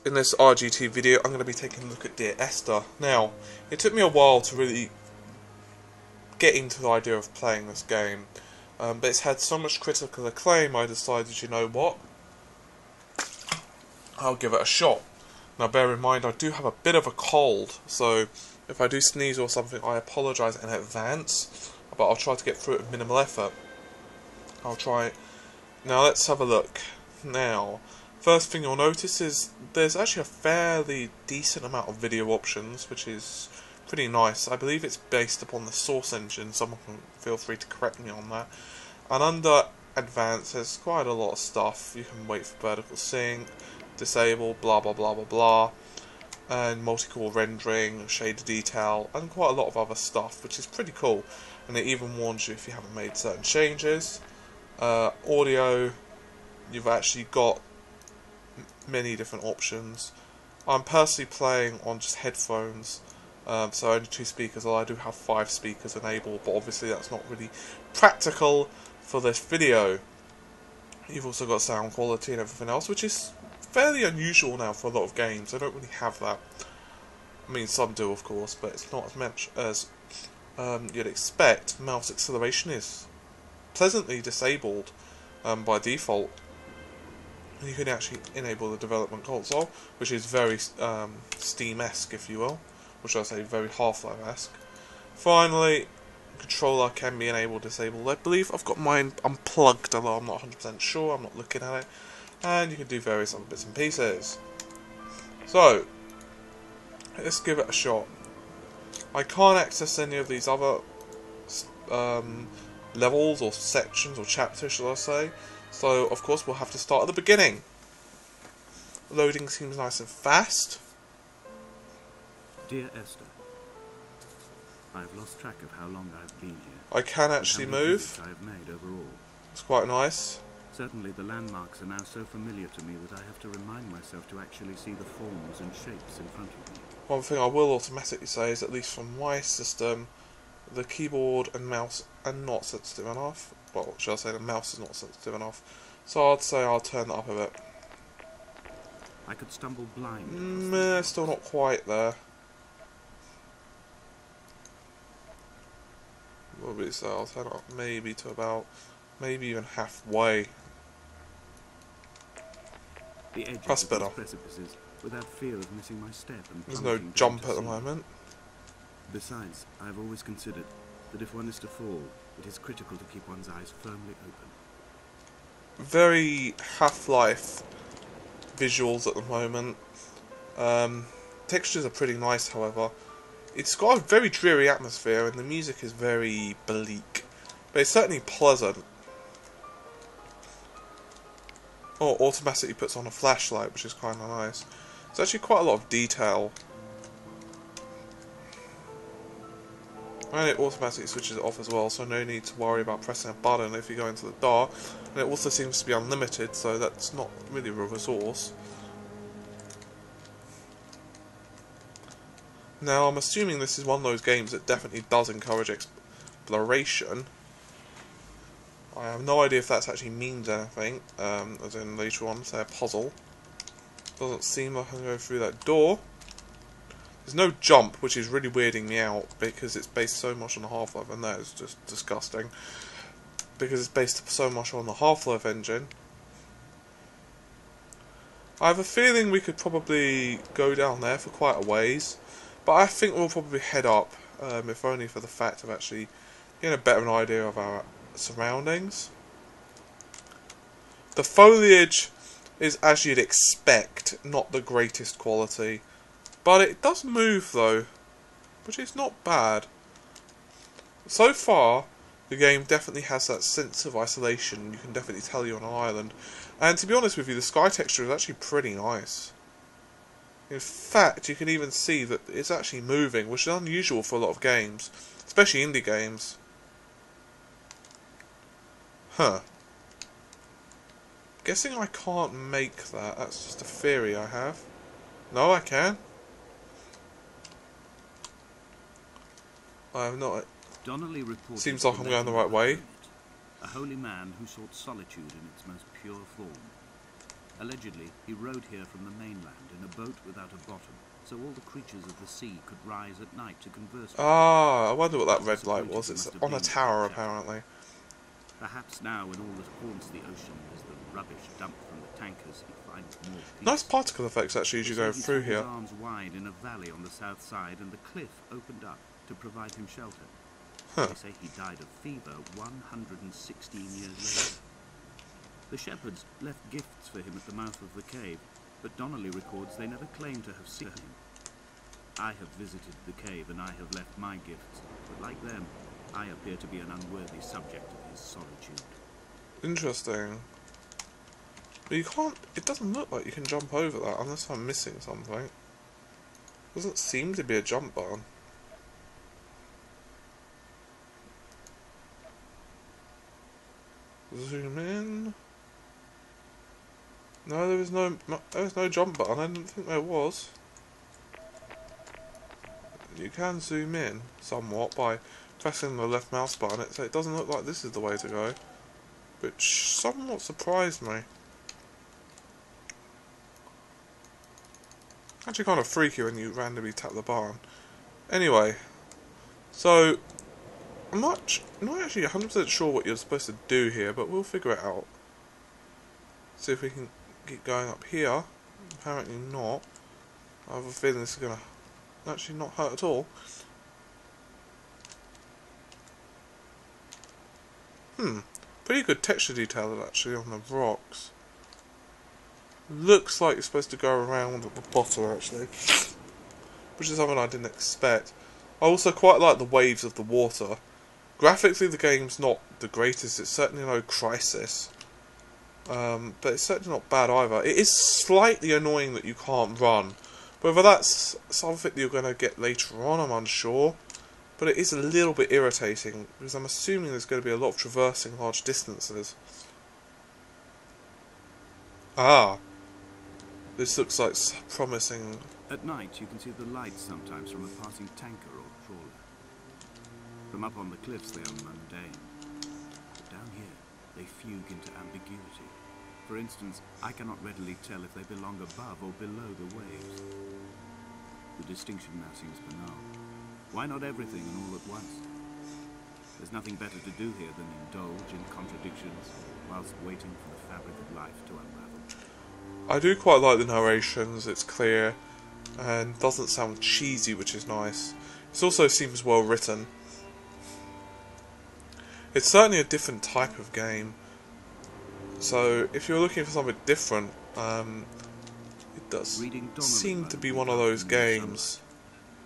In this RGT video, I'm going to be taking a look at Dear Esther. Now, it took me a while to really get into the idea of playing this game, but it's had so much critical acclaim, I decided, you know what, I'll give it a shot. Now bear in mind, I do have a bit of a cold, so if I do sneeze or something, I apologise in advance, but I'll try to get through it with minimal effort. I'll try. Now let's have a look. Now, first thing you'll notice is there's actually a fairly decent amount of video options, which is pretty nice. I believe it's based upon the source engine, someone can feel free to correct me on that. And under advanced there's quite a lot of stuff. You can wait for vertical sync, disable, blah blah blah blah blah, and multi-core rendering, shader detail, and quite a lot of other stuff, which is pretty cool. And it even warns you if you haven't made certain changes. Audio, you've actually got many different options. I'm personally playing on just headphones, so only 2 speakers, although I do have 5 speakers enabled, but obviously that's not really practical for this video. You've also got sound quality and everything else, which is fairly unusual now for a lot of games. I don't really have that. I mean, some do of course, but it's not as much as you'd expect. Mouse acceleration is pleasantly disabled by default. You can actually enable the development console, which is very Steam-esque, if you will, or should I say very Half-Life-esque. Finally, controller can be enabled, disabled. I believe I've got mine unplugged, although I'm not 100% sure, I'm not looking at it. And you can do various other bits and pieces. So, let's give it a shot. I can't access any of these other levels or sections or chapters, shall I say. So, of course, we'll have to start at the beginning. Loading seems nice and fast. Dear Esther, I've lost track of how long I've been here. I can actually move. I have made overall. It's quite nice. Certainly the landmarks are now so familiar to me that I have to remind myself to actually see the forms and shapes in front of me. One thing I will automatically say is, at least from my system, the keyboard and mouse are not sensitive enough. Well, should I say the mouse is not sensitive enough. So I'd say I'll turn that up a bit. I could stumble blind. Still not quite there. What would we say? I'll turn it up maybe to about, maybe even halfway. The edge That's of better. these precipices without fear of missing my step and There's no jump at the moment. Besides, I have always considered that if one is to fall, it is critical to keep one's eyes firmly open. Very Half-Life visuals at the moment. Textures are pretty nice, however. It's got a very dreary atmosphere and the music is very bleak, but it's certainly pleasant. Oh, automatically puts on a flashlight, which is kind of nice. There's actually quite a lot of detail. And it automatically switches it off as well, so no need to worry about pressing a button if you go into the dark. And it also seems to be unlimited, so that's not really a resource. Now, I'm assuming this is one of those games that definitely does encourage exploration. I have no idea if that actually means anything, as in later on, say a puzzle. Doesn't seem like I can go through that door. There's no jump, which is really weirding me out, because it's based so much on the Half-Life, and that is just disgusting. Because it's based so much on the Half-Life engine. I have a feeling we could probably go down there for quite a ways, but I think we'll probably head up, if only for the fact of actually getting a better idea of our surroundings. The foliage is, as you'd expect, not the greatest quality. But it does move though, which is not bad. So far, the game definitely has that sense of isolation. You can definitely tell you're on an island. And to be honest with you, the sky texture is actually pretty nice. In fact, you can even see that it's actually moving, which is unusual for a lot of games, especially indie games. Huh. Guessing I can't make that. That's just a theory I have. No, I can. I have not. Seems like I'm going the right way. A holy man who sought solitude in its most pure form. Allegedly, he rode here from the mainland in a boat without a bottom, so all the creatures of the sea could rise at night to converse with him. Ah, I wonder what that red light was. It's on a tower, apparently. Perhaps now, when all that haunts the ocean is the rubbish dumped from the tankers, he finds more peace. Nice particle effects, actually, as you go through here. His arms wide in a valley on the south side, and the cliff opened up to provide him shelter. Huh. They say he died of fever 116 years later. The shepherds left gifts for him at the mouth of the cave, but Donnelly records they never claimed to have seen him. I have visited the cave and I have left my gifts, but like them, I appear to be an unworthy subject of his solitude. Interesting. But you can't... It doesn't look like you can jump over that, unless I'm missing something. Doesn't seem to be a jump button. Zoom in. No, there was no jump button. I didn't think there was. You can zoom in somewhat by pressing the left mouse button, so it doesn't look like this is the way to go, which somewhat surprised me. Actually kind of freaky when you randomly tap the button. Anyway, so I'm not actually 100% sure what you're supposed to do here, but we'll figure it out. See if we can keep going up here. Apparently not. I have a feeling this is going to actually not hurt at all. Pretty good texture detail actually on the rocks. Looks like you're supposed to go around at the bottom actually, which is something I didn't expect. I also quite like the waves of the water. Graphically the game's not the greatest, it's certainly no Crisis. But it's certainly not bad either. It is slightly annoying that you can't run. Whether that's something that you're going to get later on, I'm unsure. But it is a little bit irritating, because I'm assuming there's going to be a lot of traversing large distances. Ah. This looks like promising. At night, you can see the lights sometimes from a passing tanker or trawler. From up on the cliffs, they are mundane. But down here, they fugue into ambiguity. For instance, I cannot readily tell if they belong above or below the waves. The distinction now seems banal. Why not everything and all at once? There's nothing better to do here than indulge in contradictions whilst waiting for the fabric of life to unravel. I do quite like the narrations, it's clear and doesn't sound cheesy, which is nice. It also seems well written. It's certainly a different type of game, so if you're looking for something different, it does seem to be one of those games.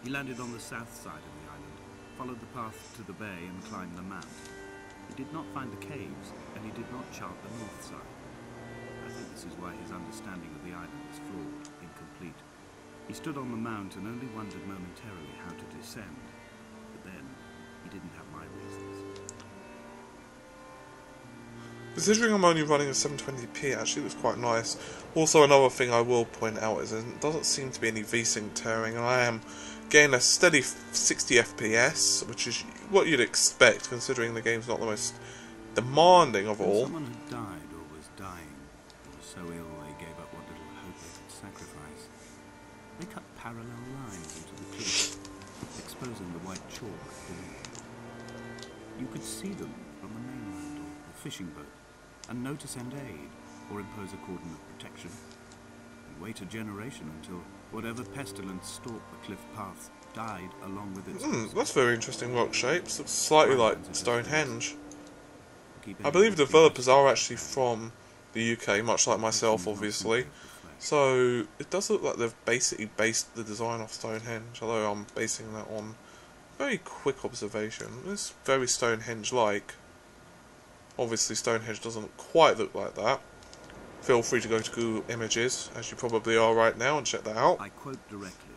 He landed on the south side of the island, followed the path to the bay and climbed the mount. He did not find the caves, and he did not chart the north side. I think this is why his understanding of the island is flawed, incomplete. He stood on the mount and only wondered momentarily how to descend, but then he didn't have my reasons. Considering I'm only running a 720p, it actually looks quite nice. Also, another thing I will point out is there doesn't seem to be any VSync tearing, and I am getting a steady 60 FPS, which is what you'd expect, considering the game's not the most demanding of all. Someone had died or was dying, or was so ill they gave up what little hope they could sacrifice. They cut parallel lines into the cliff, exposing the white chalk beneath. You could see them from the mainland or the fishing boat, and know to send aid, or impose a cordon of protection, and wait a generation until whatever pestilence stalked the cliff paths died along with its... That's very interesting rock shapes. Looks slightly like Stonehenge. I believe the developers are actually from the UK, much like myself, obviously. So it does look like they've basically based the design off Stonehenge, although I'm basing that on very quick observation. It's very Stonehenge-like. Obviously Stonehenge doesn't quite look like that. Feel free to go to Google Images, as you probably are right now, and check that out. I quote directly,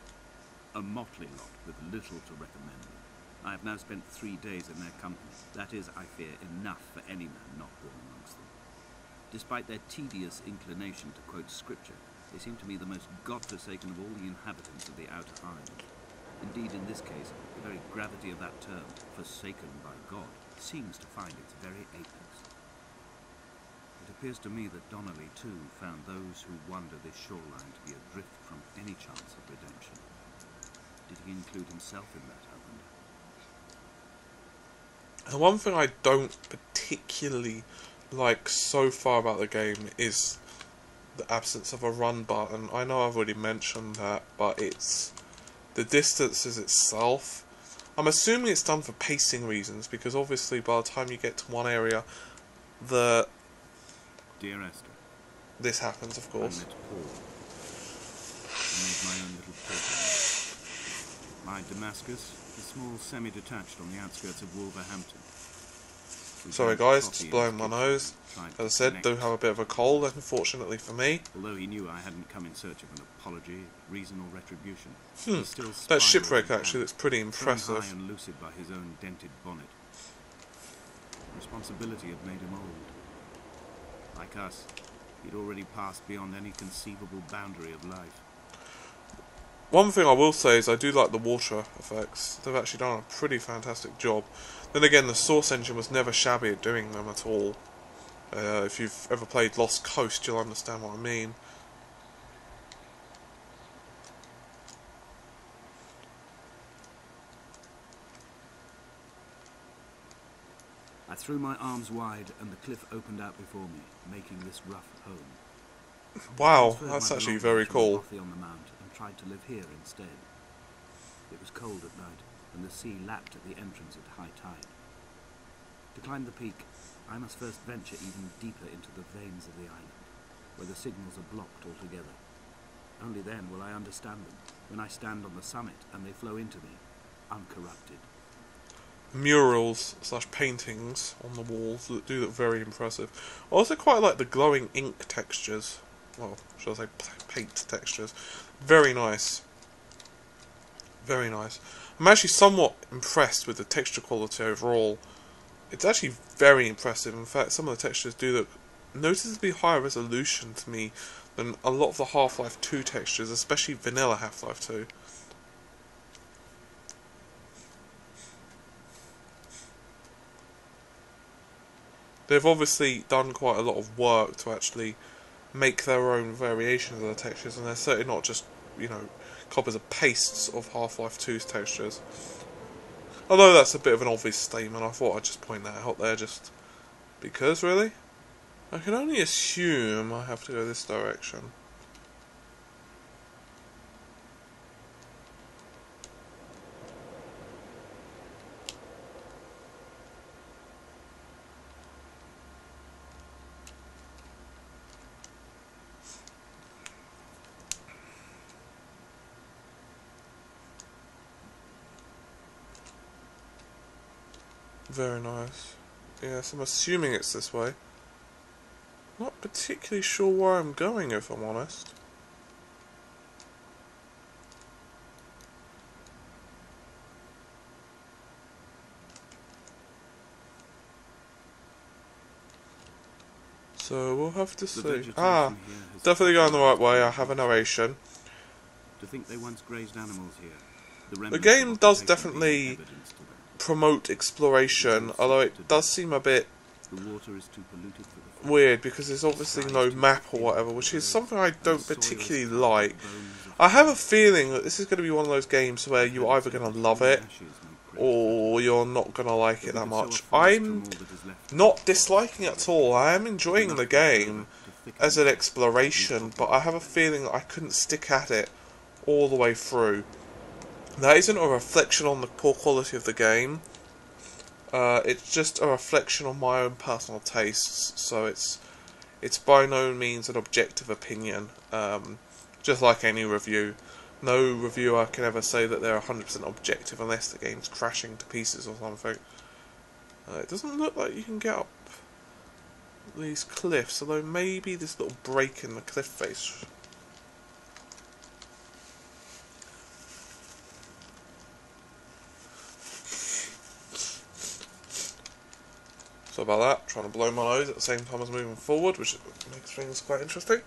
a motley lot with little to recommend them. I have now spent 3 days in their company. That is, I fear, enough for any man not born amongst them. Despite their tedious inclination to quote scripture, they seem to me the most godforsaken of all the inhabitants of the Outer Islands. Indeed, in this case, the very gravity of that term, forsaken by God, seems to find its very apex. It appears to me that Donnelly, too, found those who wander this shoreline to be adrift from any chance of redemption. Did he include himself in that, I wonder? The one thing I don't particularly like so far about the game is the absence of a run button. I know I've already mentioned that, but it's the distances itself. I'm assuming it's done for pacing reasons, because obviously by the time you get to one area, Dear Esther, this happens, of course. I met Paul. I made my own little pilgrimage. My Damascus, a small semi-detached on the outskirts of Wolverhampton. Sorry guys, just blowing my nose. As I said, do have a bit of a cold, unfortunately for me. Although he knew I hadn't come in search of an apology, reason or retribution. That shipwreck actually looks pretty impressive. High and lucid by his own dented bonnet. Responsibility had made him old. Like us, he'd already passed beyond any conceivable boundary of life. One thing I will say is I do like the water effects. They've actually done a pretty fantastic job. Then again, the Source engine was never shabby at doing them at all. If you've ever played Lost Coast, you'll understand what I mean. I threw my arms wide and the cliff opened out before me, making this rough home. Wow, that's actually very cool. On the mount and tried to live here instead. It was cold at night, and the sea lapped at the entrance at high tide. To climb the peak, I must first venture even deeper into the veins of the island, where the signals are blocked altogether. Only then will I understand them, when I stand on the summit and they flow into me, uncorrupted. Murals / paintings on the walls that do look very impressive. I also quite like the glowing ink textures. Well, should I say paint textures? Very nice. Very nice. I'm actually somewhat impressed with the texture quality overall. It's actually very impressive. In fact, some of the textures do look noticeably higher resolution to me than a lot of the Half-Life 2 textures, especially vanilla Half-Life 2. They've obviously done quite a lot of work to actually make their own variations of the textures, and they're certainly not just, you know, copies and pastes of Half-Life 2's textures. Although that's a bit of an obvious statement, I thought I'd just point that out there, just because, really? I can only assume I have to go this direction. Very nice. Yes, I'm assuming it's this way. Not particularly sure where I'm going, if I'm honest. So we'll have to see. Ah, definitely going the right way. I have a narration. To think they once grazed animals here. The game does definitely promote exploration, although it does seem a bit weird because there's obviously no map or whatever, which is something I don't particularly like. I have a feeling that this is going to be one of those games where you're either going to love it or you're not going to like it that much. I'm not disliking it at all. I am enjoying the game as an exploration, but I have a feeling that I couldn't stick at it all the way through. That isn't a reflection on the poor quality of the game. It's just a reflection on my own personal tastes. So it's by no means an objective opinion. Just like any review, no reviewer can ever say that they're 100% objective unless the game's crashing to pieces or something. It doesn't look like you can get up these cliffs, although maybe this little break in the cliff face. So about that, trying to blow my nose at the same time as moving forward, which makes things quite interesting.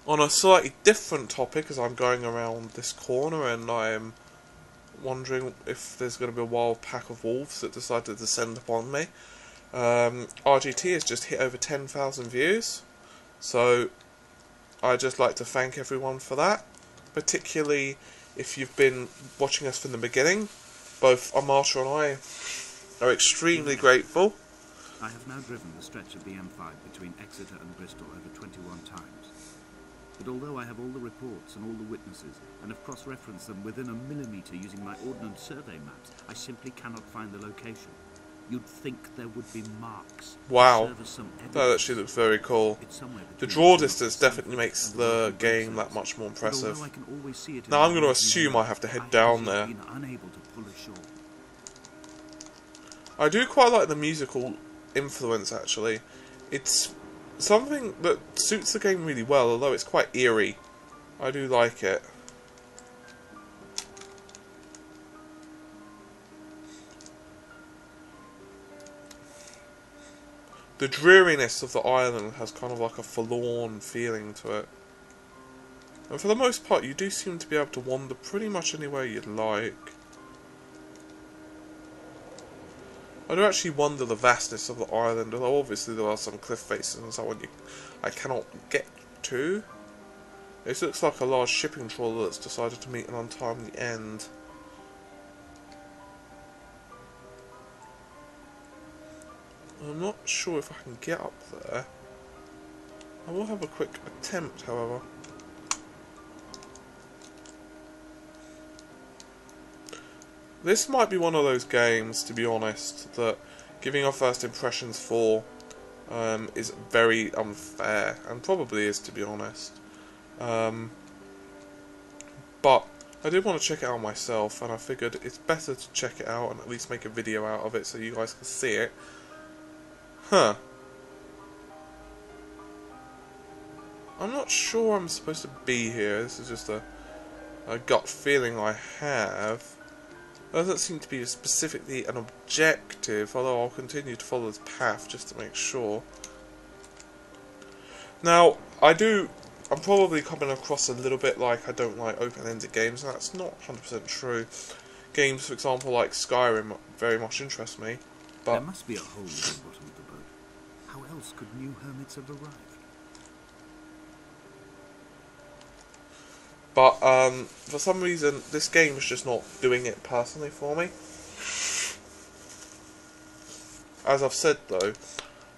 On a slightly different topic, as I'm going around this corner and I'm wondering if there's going to be a wild pack of wolves that decide to descend upon me. RGT has just hit over 10,000 views, so I'd just like to thank everyone for that, particularly if you've been watching us from the beginning. Both Amata and I are extremely grateful. I have now driven the stretch of the M5 between Exeter and Bristol over 21 times. But although I have all the reports and all the witnesses, and have cross-referenced them within a millimetre using my Ordnance Survey maps, I simply cannot find the location. You'd think there would be marks. Wow, that actually looks very cool. The draw distance definitely makes the game that much more impressive. Now I'm going to assume I have to head down there. I do quite like the musical influence, actually. It's something that suits the game really well, although it's quite eerie. I do like it. The dreariness of the island has kind of like a forlorn feeling to it. And for the most part, you do seem to be able to wander pretty much anywhere you'd like. I do actually wonder the vastness of the island, although obviously there are some cliff faces and so on I cannot get to. This looks like a large shipping trawler that's decided to meet an untimely end. I'm not sure if I can get up there. I will have a quick attempt, however. This might be one of those games, to be honest, that giving our first impressions for is very unfair, and probably is, to be honest. But I did want to check it out myself, and I figured it's better to check it out and at least make a video out of it so you guys can see it. Huh. I'm not sure I'm supposed to be here. This is just a gut feeling I have. There doesn't seem to be specifically an objective, although I'll continue to follow this path just to make sure. Now, I'm probably coming across a little bit like I don't like open-ended games, and that's not 100% true. Games, for example, like Skyrim very much interest me, but there must be a hole in the bottom of the boat. How else could new hermits have arrived? But for some reason, this game is just not doing it personally for me. As I've said, though,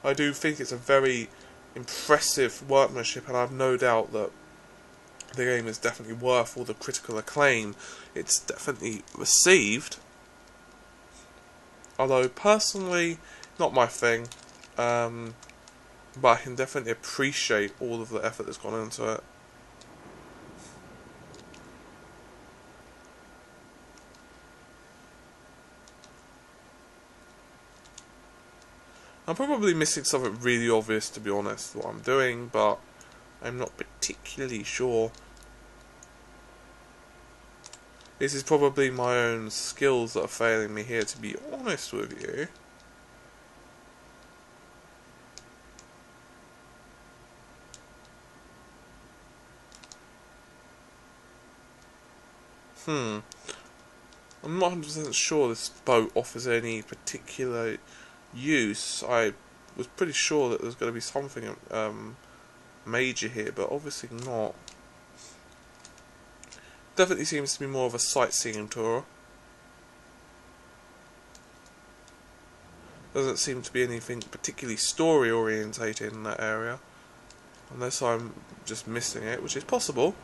I do think it's a very impressive workmanship, and I have no doubt that the game is definitely worth all the critical acclaim it's definitely received. Although, personally, not my thing. But I can definitely appreciate all of the effort that's gone into it. I'm probably missing something really obvious, to be honest, what I'm doing, but I'm not particularly sure. This is probably my own skills that are failing me here, to be honest with you. I'm not 100% sure this boat offers any particular use. I was pretty sure that there's going to be something major here, but obviously not. Definitely seems to be more of a sightseeing tour. Doesn't seem to be anything particularly story orientated in that area, unless I'm just missing it, which is possible.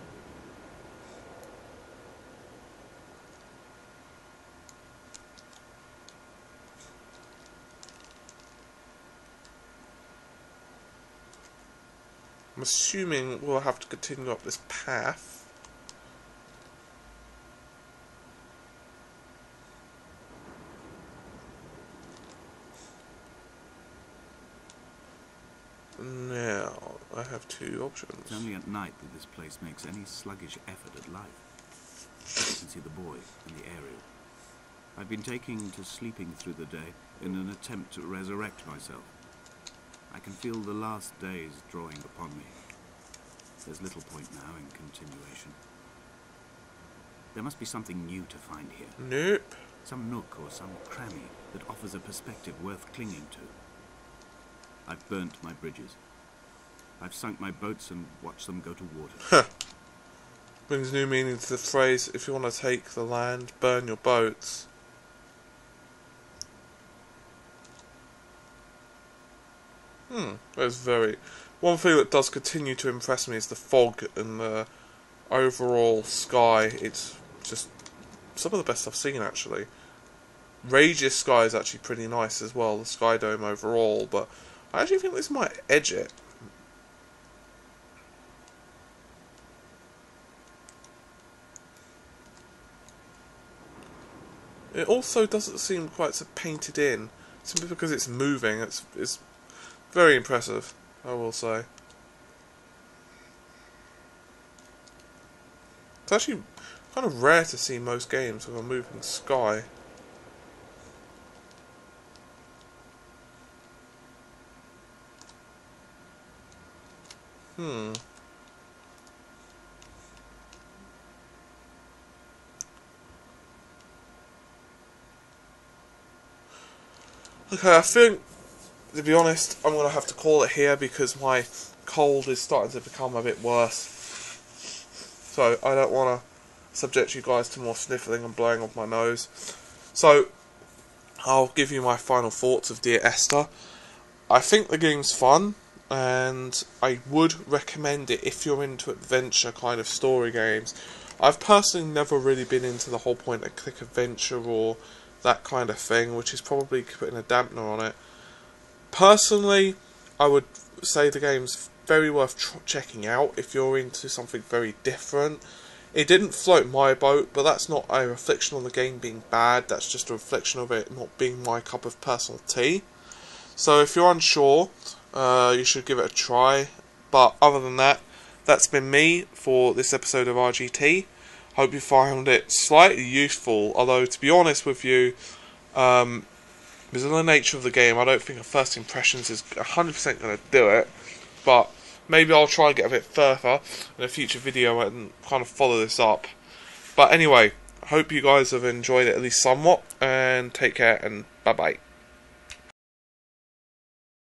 I'm assuming we'll have to continue up this path. Now, I have two options. It's only at night that this place makes any sluggish effort at life. You can see the buoy and the aerial. I've been taking to sleeping through the day in an attempt to resurrect myself. I can feel the last days drawing upon me. There's little point now in continuation. There must be something new to find here. Nope. Some nook or some cranny that offers a perspective worth clinging to. I've burnt my bridges. I've sunk my boats and watched them go to water. Brings new meaning to the phrase, if you want to take the land, burn your boats. That's very... One thing that does continue to impress me is the fog and the overall sky. It's just some of the best I've seen, actually. Rage's sky is actually pretty nice as well, the Sky Dome overall, but I actually think this might edge it. It also doesn't seem quite so painted in, simply because it's moving. It's very impressive, I will say. It's actually kind of rare to see most games with a moving sky. Okay, I think, to be honest, I'm going to have to call it here because my cold is starting to become a bit worse. So I don't want to subject you guys to more sniffling and blowing off my nose. So I'll give you my final thoughts of Dear Esther. I think the game's fun, and I would recommend it if you're into adventure kind of story games. I've personally never really been into the whole point of click adventure or that kind of thing, which is probably putting a dampener on it. Personally, I would say the game's very worth checking out if you're into something very different. It didn't float my boat, but that's not a reflection on the game being bad, that's just a reflection of it not being my cup of personal tea. So if you're unsure, you should give it a try. But other than that, that's been me for this episode of RGT. Hope you found it slightly useful, although to be honest with you, because of the nature of the game, I don't think a first impressions is 100% going to do it, but maybe I'll try and get a bit further in a future video and kind of follow this up. But anyway, hope you guys have enjoyed it at least somewhat, and take care, and bye bye.